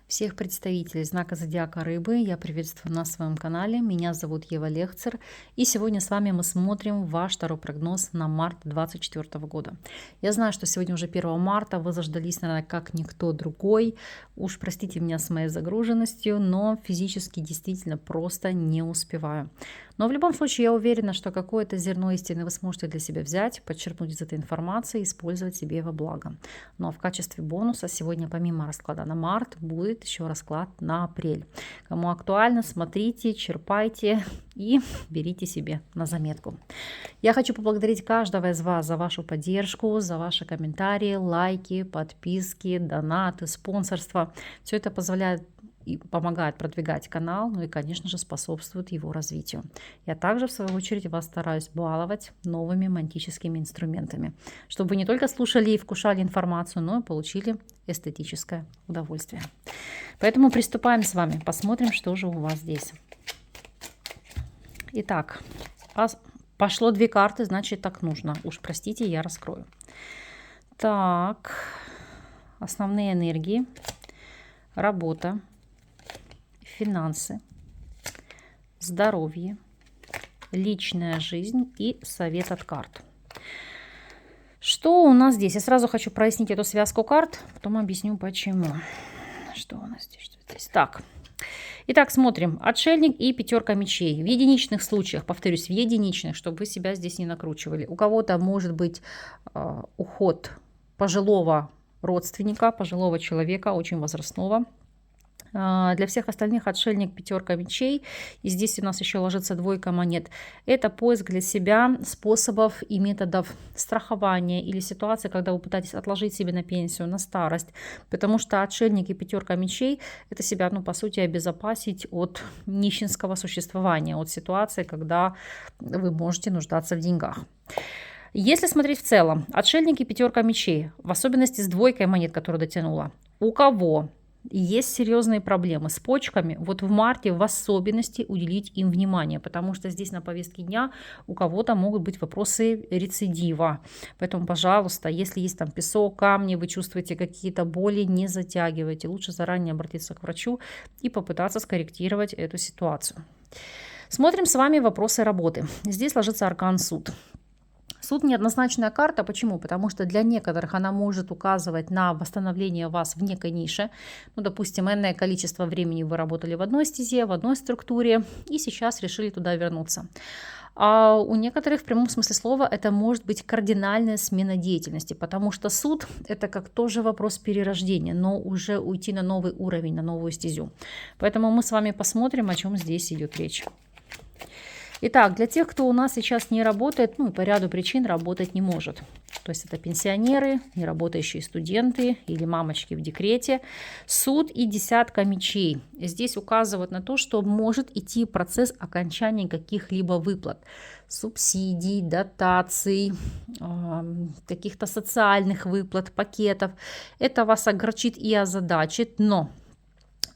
Всех представителей знака зодиака Рыбы я приветствую на своем канале. Меня зовут Ева Лехцер. И сегодня с вами мы смотрим ваш второй прогноз на март 2024 года. Я знаю, что сегодня уже 1 марта. Вы заждались, наверное, как никто другой. Уж простите меня с моей загруженностью, но физически действительно просто не успеваю. Но в любом случае я уверена, что какое-то зерно истины вы сможете для себя взять, подчеркнуть из этой информации и использовать себе во благо. Ну а в качестве бонуса сегодня помимо расклада на март будет еще расклад на апрель. Кому актуально, смотрите, черпайте и берите себе на заметку. Я хочу поблагодарить каждого из вас за вашу поддержку, за ваши комментарии, лайки, подписки, донаты, спонсорство. Все это позволяет и помогает продвигать канал, ну и, конечно же, способствует его развитию. Я также, в свою очередь, вас стараюсь баловать новыми магическими инструментами, чтобы вы не только слушали и вкушали информацию, но и получили эстетическое удовольствие. Поэтому приступаем с вами, посмотрим, что же у вас здесь. Итак, пошло 2 карты, значит, так нужно. Уж простите, я раскрою. Так, основные энергии, работа, финансы, здоровье, личная жизнь и совет от карт. Что у нас здесь? Я сразу хочу прояснить эту связку карт, потом объясню почему. Что у нас здесь? Что здесь? Так. Итак, смотрим. Отшельник и 5 мечей. В единичных случаях, повторюсь, в единичных, чтобы вы себя здесь не накручивали. У кого-то может быть уход пожилого родственника, пожилого человека, очень возрастного. Для всех остальных отшельник 5 мечей. И здесь у нас еще ложится 2 монет. Это поиск для себя способов и методов страхования или ситуации, когда вы пытаетесь отложить себе на пенсию, на старость. Потому что отшельник и 5 мечей это себя, по сути, обезопасить от нищенского существования, от ситуации, когда вы можете нуждаться в деньгах. Если смотреть в целом, отшельник и 5 мечей, в особенности с 2 монет, которую дотянула, у кого есть серьезные проблемы с почками, вот в марте в особенности уделить им внимание, потому что здесь на повестке дня у кого-то могут быть вопросы рецидива. Поэтому, пожалуйста, если есть там песок, камни, вы чувствуете какие-то боли, не затягивайте. Лучше заранее обратиться к врачу и попытаться скорректировать эту ситуацию. Смотрим с вами вопросы работы. Здесь ложится аркан суд. Суд неоднозначная карта. Почему? Потому что для некоторых она может указывать на восстановление вас в некой нише. Допустим, энное количество времени вы работали в одной стезе, в одной структуре и сейчас решили туда вернуться. А у некоторых в прямом смысле слова это может быть кардинальная смена деятельности, потому что суд это как тоже вопрос перерождения, но уже уйти на новый уровень, на новую стезю. Поэтому мы с вами посмотрим, о чем здесь идет речь. Итак, для тех, кто у нас сейчас не работает, по ряду причин работать не может. То есть это пенсионеры, неработающие студенты или мамочки в декрете. Суд и 10 мечей. Здесь указывают на то, что может идти процесс окончания каких-либо выплат. Субсидий, дотаций, каких-то социальных выплат, пакетов. Это вас огорчит и озадачит, но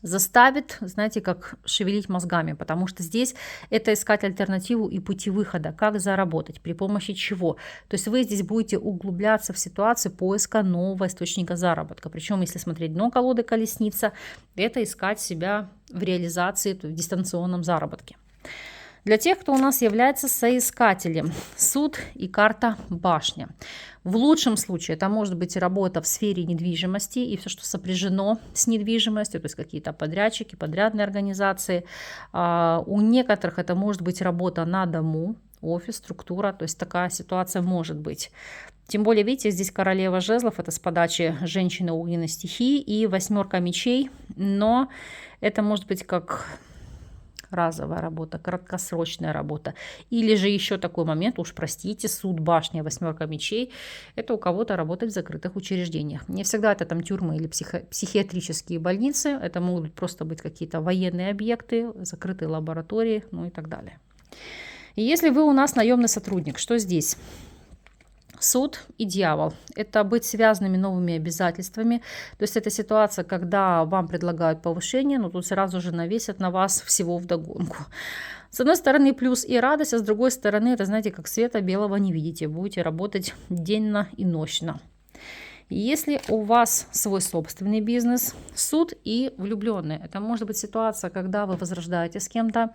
заставит, знаете, как шевелить мозгами, потому что здесь это искать альтернативу и пути выхода, как заработать, при помощи чего. То есть вы здесь будете углубляться в ситуацию поиска нового источника заработка. Причем, если смотреть дно колоды колесница, это искать себя в реализации, в дистанционном заработке. Для тех, кто у нас является соискателем, суд и карта башня. В лучшем случае это может быть работа в сфере недвижимости и все, что сопряжено с недвижимостью, то есть какие-то подрядчики, подрядные организации. У некоторых это может быть работа на дому, офис, структура, то есть такая ситуация может быть. Тем более, видите, здесь королева жезлов, это с подачи женщины огненной стихии и 8 мечей, но это может быть как разовая работа, краткосрочная работа. Или же еще такой момент, уж простите, суд, башня, 8 мечей, это у кого-то работать в закрытых учреждениях. Не всегда это там тюрьмы или психиатрические больницы, это могут просто быть какие-то военные объекты, закрытые лаборатории, и так далее. И если вы у нас наемный сотрудник, что здесь? Суд и дьявол. Это быть связанными новыми обязательствами. То есть это ситуация, когда вам предлагают повышение, но тут сразу же навесят на вас всего вдогонку. С одной стороны плюс и радость, а с другой стороны это, знаете, как света белого не видите. Будете работать денно и нощно. Если у вас свой собственный бизнес, суд и влюбленные. Это может быть ситуация, когда вы возрождаете с кем-то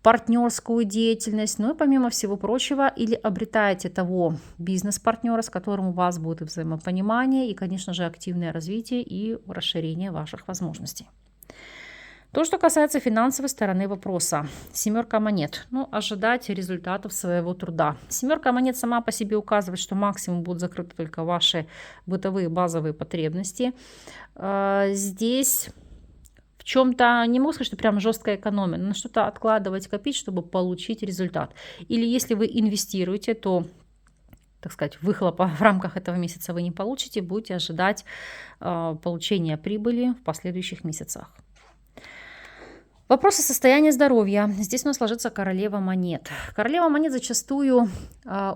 партнерскую деятельность, ну и помимо всего прочего, или обретаете того бизнес-партнера, с которым у вас будет взаимопонимание и, конечно же, активное развитие и расширение ваших возможностей. То, что касается финансовой стороны вопроса. Семерка монет. Ну, ожидать результатов своего труда. Семерка монет сама по себе указывает, что максимум будут закрыты только ваши бытовые базовые потребности. Здесь в чем-то, не могу сказать, что прям жесткая экономия, но что-то откладывать, копить, чтобы получить результат. Или если вы инвестируете, то, так сказать, выхлопа в рамках этого месяца вы не получите, будете ожидать получения прибыли в последующих месяцах. Вопросы состояния здоровья. Здесь у нас ложится королева монет. Королева монет зачастую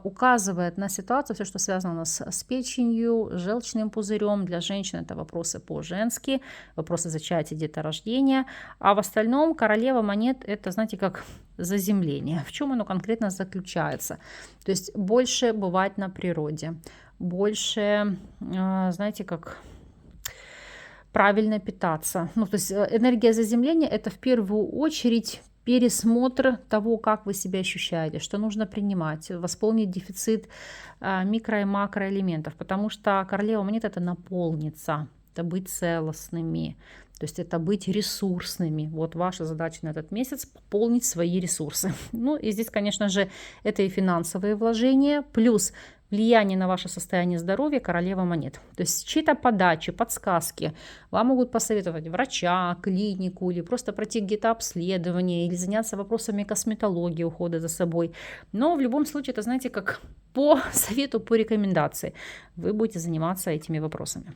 указывает на ситуацию, все, что связано у нас с печенью, желчным пузырем. Для женщин это вопросы по-женски, вопросы зачатия, деторождения. А в остальном королева монет это, знаете, как заземление. В чем оно конкретно заключается? То есть больше бывать на природе, больше, знаете, как... правильно питаться. Ну, то есть энергия заземления это в первую очередь пересмотр того, как вы себя ощущаете, что нужно принимать, восполнить дефицит микро- и макроэлементов, потому что королева монет это наполниться, это быть целостными, то есть это быть ресурсными. Вот ваша задача на этот месяц пополнить свои ресурсы. Ну и здесь, конечно же, это и финансовые вложения, плюс влияние на ваше состояние здоровья королева монет. То есть чьи-то подачи, подсказки. Вам могут посоветовать врача, клинику или просто пройти где-то обследование или заняться вопросами косметологии, ухода за собой. Но в любом случае это, знаете, как по совету, по рекомендации вы будете заниматься этими вопросами.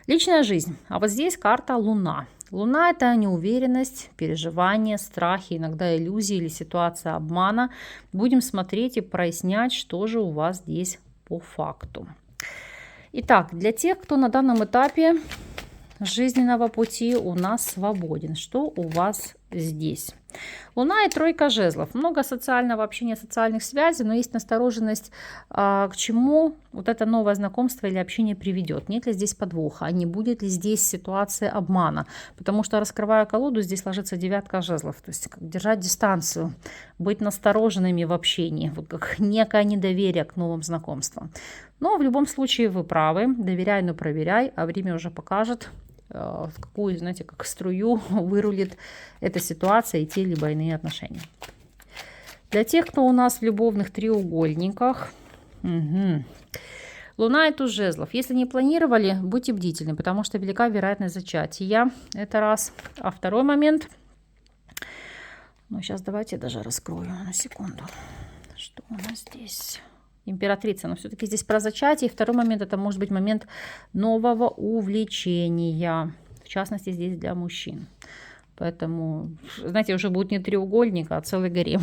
Личная жизнь. А вот здесь карта Луна. Луна – это неуверенность, переживания, страхи, иногда иллюзии или ситуация обмана. Будем смотреть и прояснять, что же у вас здесь по факту. Итак, для тех, кто на данном этапе жизненного пути у нас свободен, что у вас здесь? Луна и тройка жезлов. Много социального общения, социальных связей, но есть настороженность, к чему вот это новое знакомство или общение приведет. Нет ли здесь подвоха, не будет ли здесь ситуация обмана. Потому что, раскрывая колоду, здесь ложится девятка жезлов. То есть как держать дистанцию, быть настороженными в общении, вот как некое недоверие к новым знакомствам. Но в любом случае вы правы, доверяй, но проверяй, а время уже покажет, в какую, знаете, как струю вырулит эта ситуация и те либо иные отношения. Для тех, кто у нас в любовных треугольниках, Луна и туз жезлов. Если не планировали, будьте бдительны, потому что велика вероятность зачатия. Это раз. А второй момент. Ну, сейчас давайте я даже раскрою на секунду. Что у нас здесь? Императрица, но все-таки здесь про зачатие. И второй момент, это может быть момент нового увлечения, в частности здесь для мужчин. Поэтому, знаете, уже будет не треугольник, а целый гарем.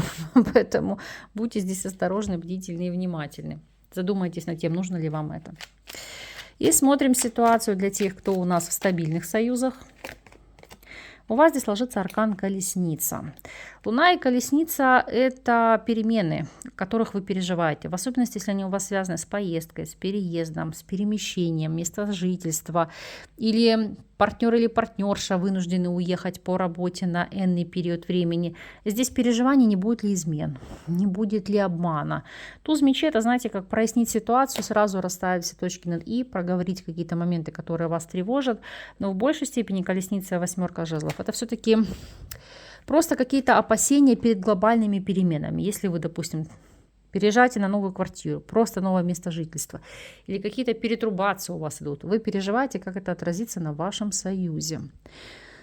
Поэтому будьте здесь осторожны, бдительны и внимательны. Задумайтесь над тем, нужно ли вам это. И смотрим ситуацию для тех, кто у нас в стабильных союзах. У вас здесь ложится аркан колесница. Луна и колесница – это перемены, которых вы переживаете. В особенности, если они у вас связаны с поездкой, с переездом, с перемещением, места жительства. Или партнер или партнерша вынуждены уехать по работе на энный период времени. Здесь переживаний, не будет ли измен, не будет ли обмана. Туз мечей – это, знаете, как прояснить ситуацию, сразу расставить все точки над «и», проговорить какие-то моменты, которые вас тревожат. Но в большей степени колесница и восьмерка жезлов – это все-таки просто какие-то опасения перед глобальными переменами. Если вы, допустим, переезжаете на новую квартиру, просто новое место жительства, или какие-то перетрубации у вас идут, вы переживаете, как это отразится на вашем союзе.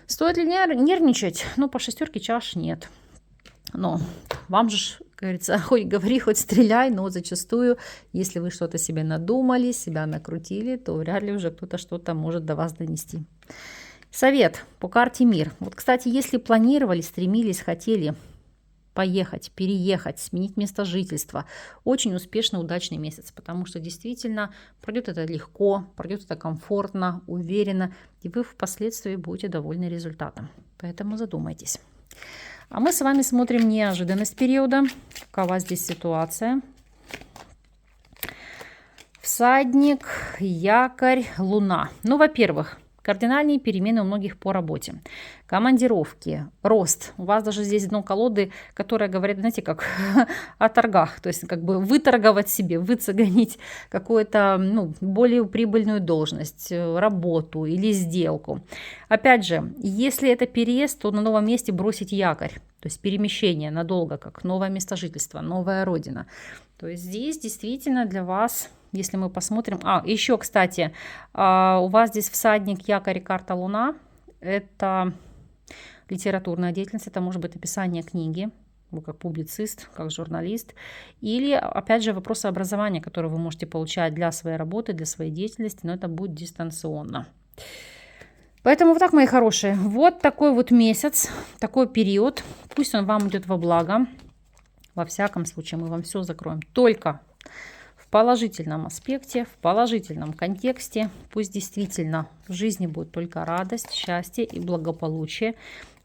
Стоит ли нервничать? Ну, по шестерке чаш нет. Но вам же, как говорится, хоть говори, хоть стреляй, но зачастую, если вы что-то себе надумали, себя накрутили, то вряд ли уже кто-то что-то может до вас донести. Совет по карте мир. Вот, кстати, если планировали, стремились, хотели поехать, переехать, сменить место жительства, очень успешный, удачный месяц, потому что действительно пройдет это легко, пройдет это комфортно, уверенно, и вы впоследствии будете довольны результатом. Поэтому задумайтесь. А мы с вами смотрим неожиданность периода. Какова здесь ситуация? Всадник, якорь, луна. Ну, во-первых, кардинальные перемены у многих по работе. Командировки, рост. У вас даже здесь дно колоды, которое говорит, знаете, как о торгах. То есть как бы выторговать себе, выцегонить какую-то более прибыльную должность, работу или сделку. Опять же, если это переезд, то на новом месте бросить якорь. То есть перемещение надолго, как новое место жительства, новая родина. То есть здесь действительно для вас... Если мы посмотрим... еще, кстати, у вас здесь всадник, якорь и карта Луна. Это литературная деятельность, это может быть написание книги, вы как публицист, как журналист. Или, опять же, вопросы образования, которые вы можете получать для своей работы, для своей деятельности, но это будет дистанционно. Поэтому вот так, мои хорошие, вот такой вот месяц, такой период. Пусть он вам идет во благо. Во всяком случае, мы вам все закроем только в положительном аспекте, в положительном контексте. Пусть действительно в жизни будет только радость, счастье и благополучие.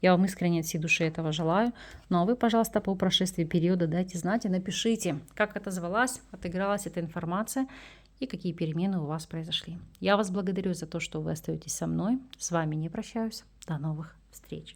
Я вам искренне от всей души этого желаю. Ну а вы, пожалуйста, по прошествии периода дайте знать и напишите, как отозвалась, отыгралась эта информация и какие перемены у вас произошли. Я вас благодарю за то, что вы остаетесь со мной. С вами не прощаюсь. До новых встреч.